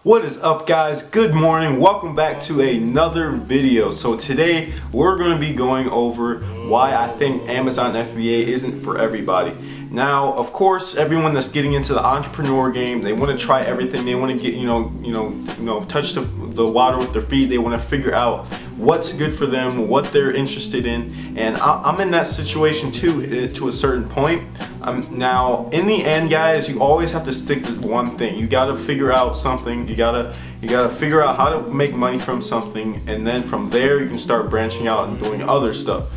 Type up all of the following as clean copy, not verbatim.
What is up, guys? Good morning. Welcome back to another video. So today we're going to be going over why I think Amazon FBA isn't for everybody. Now, of course, everyone that's getting into the entrepreneur game, they want to try everything. They want to get, touch the water with their feet. They want to figure out what's good for them, what they're interested in, and I'm in that situation too, to a certain point. Now, in the end, guys, you always have to stick to one thing. You got to figure out something. You gotta figure out how to make money from something, and then from there you can start branching out and doing other stuff.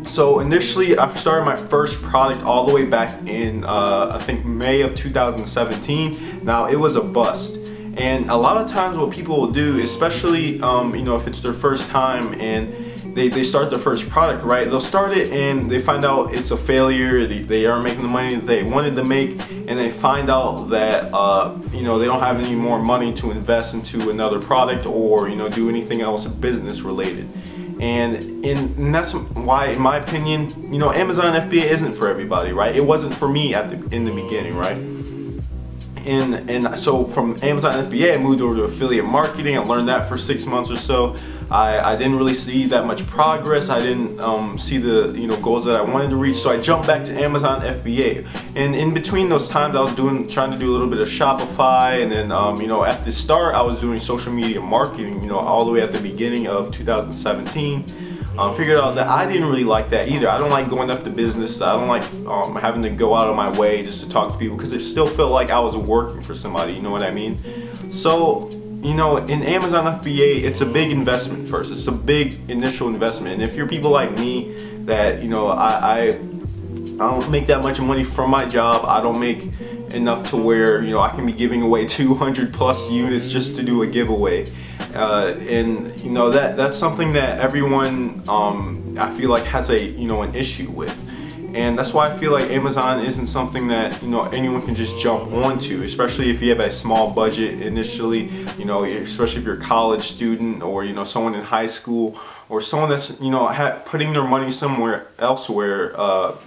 So initially, I started my first product all the way back in I think May of 2017. Now, it was a bust. And a lot of times what people will do, especially if it's their first time and they start their first product, right? They'll start it and they find out it's a failure. They aren't making the money that they wanted to make, and they find out that they don't have any more money to invest into another product or do anything else business related. And that's why, in my opinion, Amazon FBA isn't for everybody, right? It wasn't for me in the beginning, right? And so from Amazon FBA, I moved over to affiliate marketing. I learned that for 6 months or so. I didn't really see that much progress. I didn't see the goals that I wanted to reach. So I jumped back to Amazon FBA. And in between those times, I was trying to do a little bit of Shopify. And then at the start, I was doing social media marketing. All the way at the beginning of 2017. Figured out that I didn't really like that either. I don't like going up to business. I don't like having to go out of my way just to talk to people, because it still felt like I was working for somebody, you know what I mean? So, in Amazon FBA, it's a big investment first. It's a big initial investment. And if you're people like me that, I don't make that much money from my job, I don't make enough to where, I can be giving away 200 plus units just to do a giveaway. That's something that everyone I feel like has an issue with, and that's why I feel like Amazon isn't something that anyone can just jump onto, especially if you have a small budget initially. Especially if you're a college student or someone in high school, or someone that's putting their money somewhere elsewhere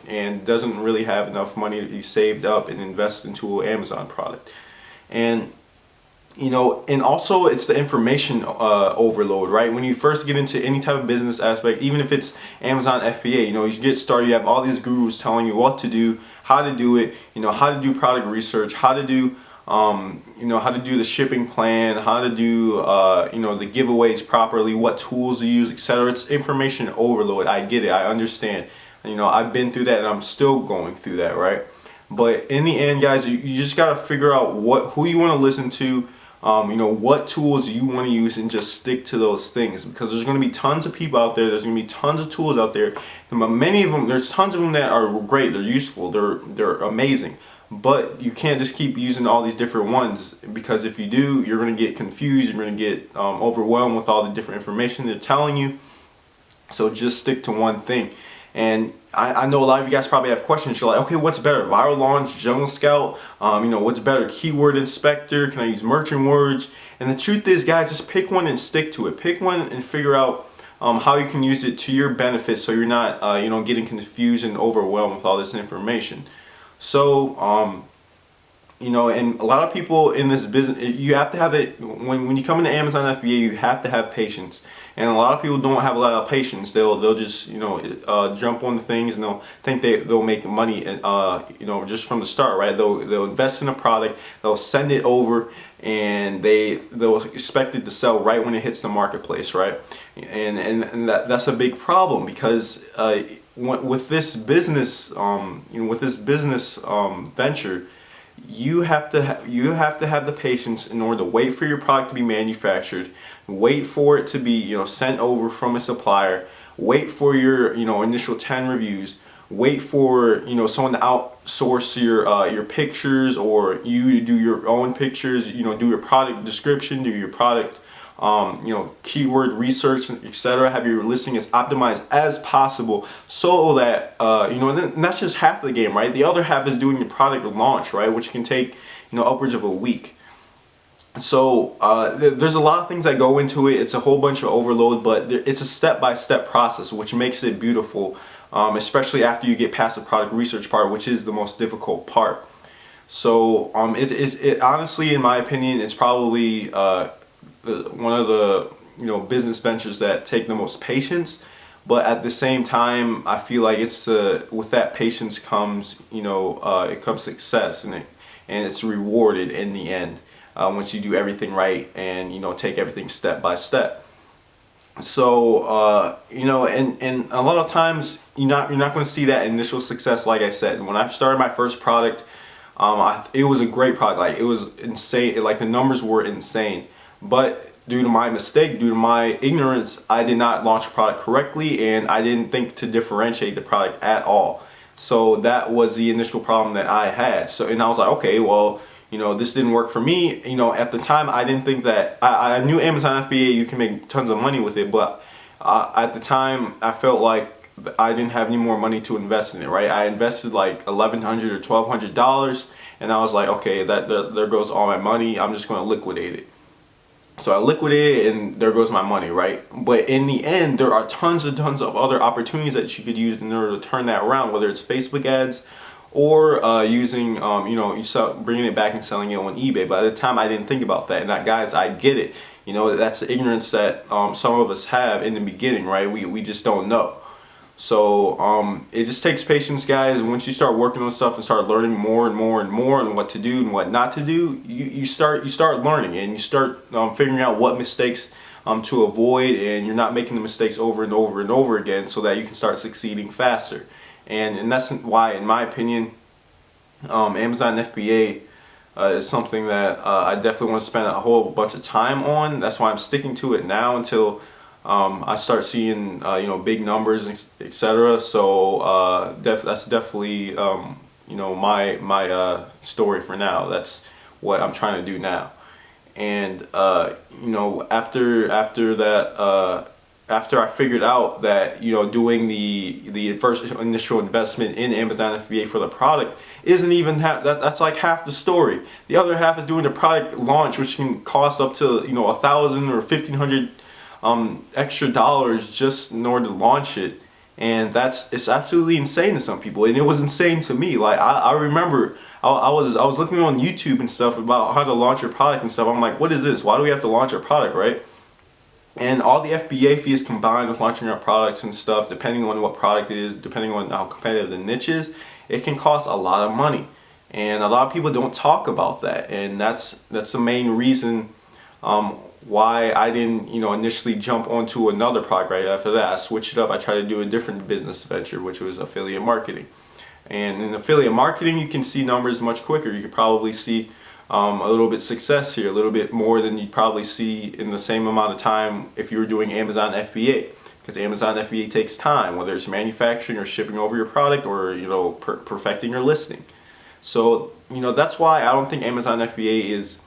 and doesn't really have enough money to be saved up and invest into an Amazon product. And also it's the information overload, right? When you first get into any type of business aspect, even if it's Amazon FBA, you get started, you have all these gurus telling you what to do, how to do it, how to do product research, how to do, how to do the shipping plan, how to do, the giveaways properly, what tools to use, etc. It's information overload. I get it. I understand. I've been through that, and I'm still going through that, right? But in the end, guys, you just got to figure out who you want to listen to, what tools you want to use, and just stick to those things, because there's going to be tons of people out there. There's going to be tons of tools out there. And many of them, there's tons of them that are great. They're useful. They're amazing. But you can't just keep using all these different ones, because if you do, you're going to get confused. You're going to get overwhelmed with all the different information they're telling you. So just stick to one thing. And I know a lot of you guys probably have questions. You're like, okay, what's better? Viral Launch, Jungle Scout? What's better? Keyword Inspector? Can I use merchant words? And the truth is, guys, just pick one and stick to it. Pick one and figure out how you can use it to your benefit, so you're not, getting confused and overwhelmed with all this information. So, and a lot of people in this business, you have to have it, when you come into Amazon FBA, you have to have patience. And a lot of people don't have a lot of patience. They'll just jump on the things, and they'll think they'll make money just from the start, right? They'll invest in a product, they'll send it over, and they'll expect it to sell right when it hits the marketplace, right? And that's a big problem, because with this business venture, you have to have the patience in order to wait for your product to be manufactured, wait for it to be sent over from a supplier, wait for your initial 10 reviews, wait for someone to outsource your pictures, or you do your own pictures, do your product description, do your product keyword research, etc. Have your listing as optimized as possible, so that and that's just half the game, right? The other half is doing your product launch, right, which can take upwards of a week. So there's a lot of things that go into it. It's a whole bunch of overload, but it's a step-by-step process, which makes it beautiful, especially after you get past the product research part, which is the most difficult part. So it honestly, in my opinion, it's probably one of the business ventures that take the most patience. But at the same time, I feel like it's with that patience comes it comes success, and it's rewarded in the end once you do everything right and take everything step by step. So and a lot of times you're not going to see that initial success. Like I said, when I started my first product, it was a great product. Like, it was insane. Like, the numbers were insane. But due to my mistake, due to my ignorance, I did not launch a product correctly, and I didn't think to differentiate the product at all. So that was the initial problem that I had. So, and I was like, okay, well, this didn't work for me. At the time, I didn't think that, I knew Amazon FBA, you can make tons of money with it, but at the time, I felt like I didn't have any more money to invest in it, right? I invested like $1,100 or $1,200, and I was like, okay, there goes all my money. I'm just going to liquidate it. So I liquidated it, and there goes my money, right? But in the end, there are tons and tons of other opportunities that you could use in order to turn that around, whether it's Facebook ads or using, bringing it back and selling it on eBay. But at the time, I didn't think about that. And guys, I get it. That's the ignorance that some of us have in the beginning, right? We just don't know. So it just takes patience, guys. Once you start working on stuff and start learning more and more and more and what to do and what not to do, you start learning, and you start figuring out what mistakes to avoid, and you're not making the mistakes over and over and over again, so that you can start succeeding faster. And that's why, in my opinion, Amazon FBA is something that I definitely want to spend a whole bunch of time on. That's why I'm sticking to it now until I start seeing big numbers, etc. So that's definitely my story for now. That's what I'm trying to do now. And after that, after I figured out that doing the first initial investment in Amazon FBA for the product isn't even that's like half the story. The other half is doing the product launch, which can cost up to $1,000 or $1,500 extra dollars just in order to launch it. And it's absolutely insane to some people, and it was insane to me. Like, I remember I was looking on YouTube and stuff about how to launch your product and stuff. I'm like, what is this? Why do we have to launch our product, right? And all the FBA fees combined with launching our products and stuff, depending on what product it is, depending on how competitive the niche is, it can cost a lot of money. And a lot of people don't talk about that, and that's the main reason why I didn't initially jump onto another product right after that. I switched it up. I tried to do a different business venture, which was affiliate marketing. And in affiliate marketing, you can see numbers much quicker. You could probably see a little bit success here, a little bit more than you'd probably see in the same amount of time if you were doing Amazon FBA, because Amazon FBA takes time, whether it's manufacturing or shipping over your product or perfecting your listing. So that's why I don't think Amazon FBA is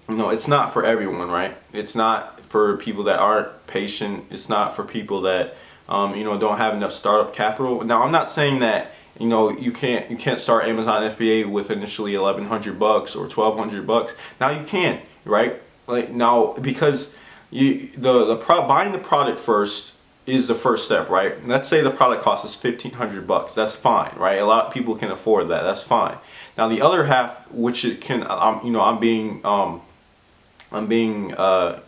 it's not for everyone, right? It's not for people that aren't patient. It's not for people that don't have enough startup capital. Now, I'm not saying that you can't start Amazon FBA with initially $1,100 or $1,200. Now you can, right? Like, now, because buying the product first is the first step, right? Let's say the product costs us $1,500. That's fine, right? A lot of people can afford that. That's fine. Now the other half, which it can, I'm being a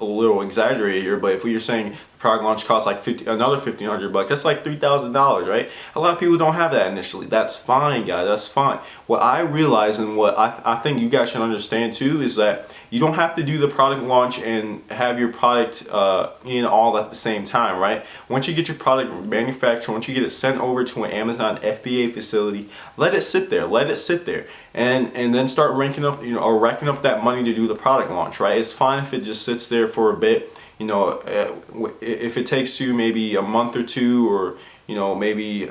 little exaggerated here, but if you're saying the product launch costs like another $1,500, that's like $3,000, right? A lot of people don't have that initially. That's fine, guys. That's fine. What I realize, and what I think you guys should understand too, is that you don't have to do the product launch and have your product in all at the same time, right? Once you get your product manufactured, once you get it sent over to an Amazon FBA facility, let it sit there. Let it sit there. And then start ranking up, or racking up that money to do the product launch, right? It's fine if it just sits there for a bit, if it takes you maybe a month or two, or maybe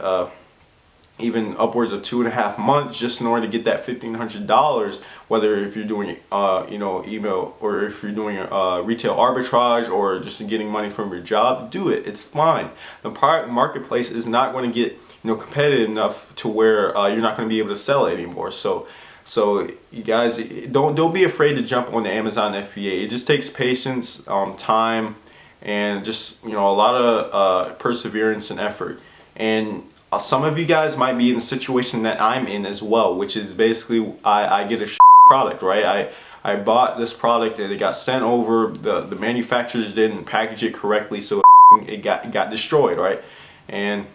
even upwards of 2.5 months just in order to get that $1,500, whether if you're doing email, or if you're doing retail arbitrage, or just getting money from your job, do it. It's fine. The product marketplace is not going to get competitive enough to where you're not going to be able to sell it anymore. So you guys, don't be afraid to jump on the Amazon FBA. It just takes patience, time, and just a lot of perseverance and effort. And some of you guys might be in the situation that I'm in as well, which is basically I get a product, right? I bought this product and it got sent over. The manufacturers didn't package it correctly, so it got destroyed, right? And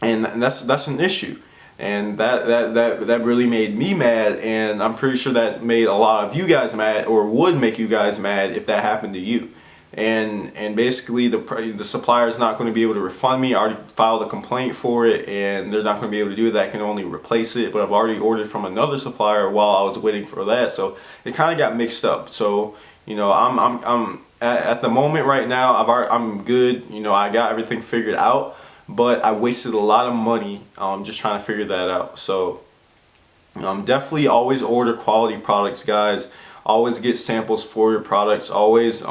that's an issue, and that really made me mad, and I'm pretty sure that made a lot of you guys mad, or would make you guys mad if that happened to you. And basically the supplier is not going to be able to refund me. I already filed a complaint for it, and they're not going to be able to do that. I can only replace it, but I've already ordered from another supplier while I was waiting for that, so it kind of got mixed up. So you know, I'm at the moment right now, I'm good. You know, I got everything figured out, but I wasted a lot of money just trying to figure that out. So definitely always order quality products, guys. Always get samples for your products. Always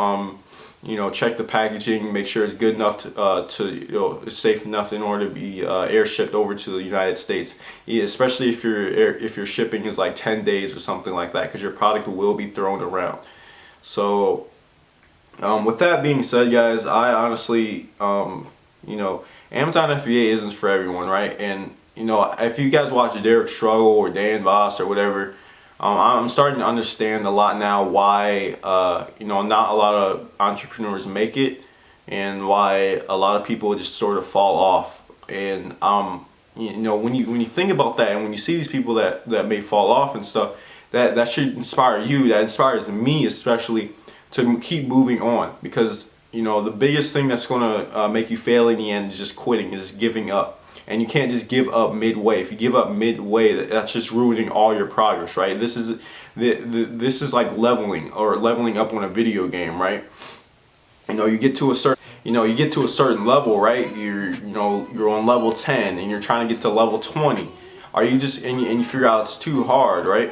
you know, check the packaging, make sure it's good enough to you know, it's safe enough in order to be airshipped over to the United States. Yeah, especially if your shipping is like 10 days or something like that, because your product will be thrown around. So with that being said, guys, I honestly you know, Amazon FBA isn't for everyone, right? And you know, if you guys watch Derek Struggle or Dan Voss or whatever, I'm starting to understand a lot now why you know, not a lot of entrepreneurs make it, and why a lot of people just sort of fall off. And you know, when you think about that, and when you see these people that may fall off and stuff, that should inspire you. That inspires me especially to keep moving on, because you know, the biggest thing that's gonna make you fail in the end is just quitting, is giving up. And you can't just give up midway. If you give up midway, that's just ruining all your progress, right? This is like leveling up on a video game, right? You know, you get to a certain level, right? You're on level 10 and you're trying to get to level 20. Are you just and you figure out it's too hard, right?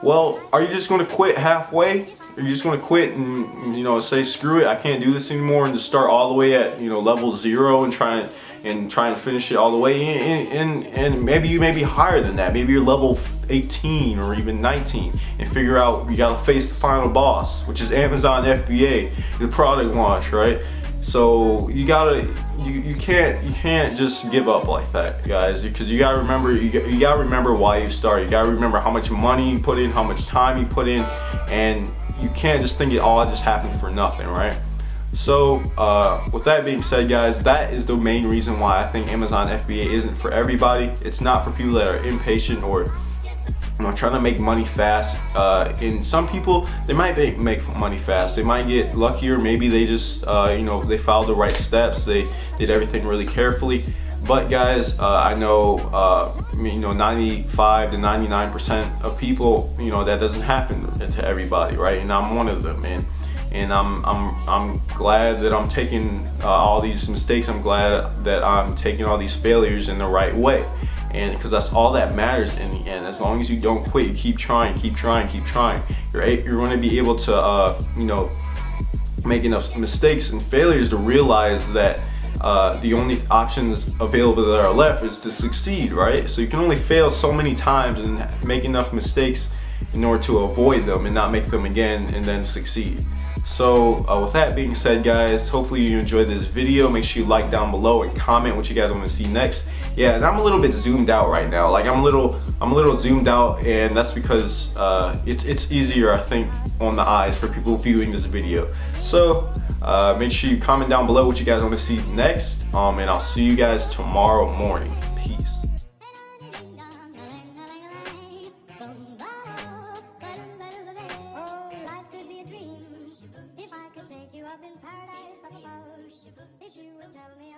Well, are you just going to quit halfway? Are you just going to quit and, you know, say screw it, I can't do this anymore, and just start all the way at, you know, level 0 and try and finish it all the way in? And maybe you may be higher than that. Maybe you're level 18 or even 19, and figure out you got to face the final boss, which is Amazon FBA, the product launch, right? So you can't just give up like that, guys, because you gotta remember why you started. You gotta remember how much money you put in, how much time you put in, and you can't just think it all just happened for nothing, right? So with that being said, guys, that is the main reason why I think Amazon FBA isn't for everybody. It's not for people that are impatient or, you know, trying to make money fast. And some people, they might make money fast. They might get luckier. Maybe they just, you know, they followed the right steps. They did everything really carefully. But guys, I know, you know, 95 to 99% of people, you know, that doesn't happen to everybody, right? And I'm one of them, and I'm glad that I'm taking all these mistakes. I'm glad that I'm taking all these failures in the right way. And because that's all that matters in the end. As long as you don't quit, you keep trying, you're going to be able to, you know, make enough mistakes and failures to realize that the only options available that are left is to succeed, right? So you can only fail so many times and make enough mistakes in order to avoid them and not make them again and then succeed. So with that being said, guys, hopefully you enjoyed this video. Make sure you like down below and comment what you guys want to see next. Yeah, and I'm a little bit zoomed out right now. Like I'm a little zoomed out, and that's because it's easier, I think, on the eyes for people viewing this video. So make sure you comment down below what you guys want to see next, and I'll see you guys tomorrow morning. Peace. If I could take you up in paradise, I suppose, if you would tell me